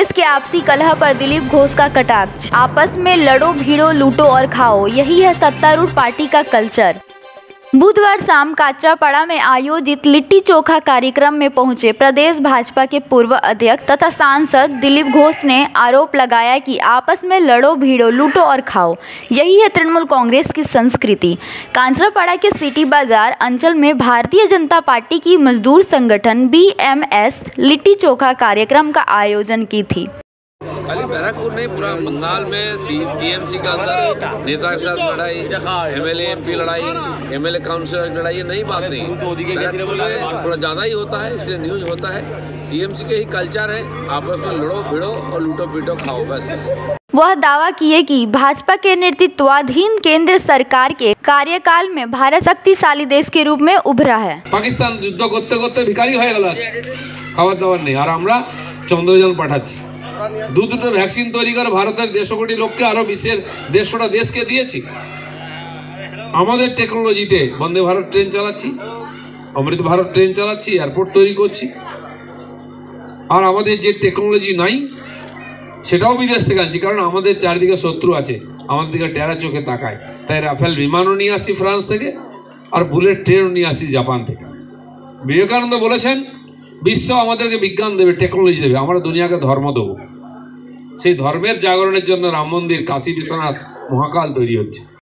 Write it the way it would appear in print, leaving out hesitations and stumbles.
कांग्रेस के आपसी कलह पर दिलीप घोष का कटाक्ष। आपस में लड़ो भिड़ो लूटो और खाओ, यही है सत्तारूढ़ पार्टी का कल्चर। बुधवार शाम काचरापाड़ा में आयोजित लिट्टी चोखा कार्यक्रम में पहुंचे प्रदेश भाजपा के पूर्व अध्यक्ष तथा सांसद दिलीप घोष ने आरोप लगाया कि आपस में लड़ो भिड़ो लूटो और खाओ, यही है तृणमूल कांग्रेस की संस्कृति। काचरापाड़ा के सिटी बाजार अंचल में भारतीय जनता पार्टी की मजदूर संगठन BMS लिट्टी चोखा कार्यक्रम का आयोजन की थी। खाली बैरकपुर नहीं, पूरा बंगाल में TMC का अंदर नेता के साथ लड़ाई, MLA MP लड़ाई, MLA काउंसिलर की लड़ाई, ये नई बात नहीं। बैरकपुर में थोड़ा ज़्यादा ही होता है, इसलिए न्यूज़ होता है। TMC के ही कल्चर है, आपस में लड़ो भिड़ो और लूटो पीटो खाओ बस। वह दावा किए कि भाजपा के नेतृत्वाधीन केंद्र सरकार के कार्यकाल में भारत शक्तिशाली देश के रूप में उभरा है। पाकिस्तान युद्ध करते करते भिखारी हो गেল খাবার দাবার নেই, আর আমরা চন্দ্রযান পাঠাচ্ছি। দুটো ভ্যাকসিন তৈরি করে ভারতের 150 কোটি লোককে আরো বিশ্বের 150টা দেশকে দিয়েছি। আমাদের টেকনোলজিতে বন্দে ভারত ট্রেন চালাচ্ছি, অমৃত ভারত ট্রেন চালাচ্ছি, এয়ারপোর্ট তৈরি করছি। আর আমাদের যে টেকনোলজি নাই সেটাও বিদেশ থেকে আনছি, কারণ আমাদের চারিদিকে শত্রু আছে, আমাদের দিকে টেরা চোখে তাকায়। তাই রাফেল বিমানও নিয়ে আসছি ফ্রান্স থেকে, আর বুলেট ট্রেনও নিয়ে আসছি জাপান থেকে। বিবেকানন্দ বলেছেন বিশ্ব আমাদেরকে বিজ্ঞান দেবে, টেকনোলজি দেবে, আমরা দুনিয়াকে ধর্ম দেবো। সেই ধর্মের জাগরণের জন্য রাম মন্দির, কাশী বিশ্বনাথ, মহাকাল তৈরি হচ্ছে।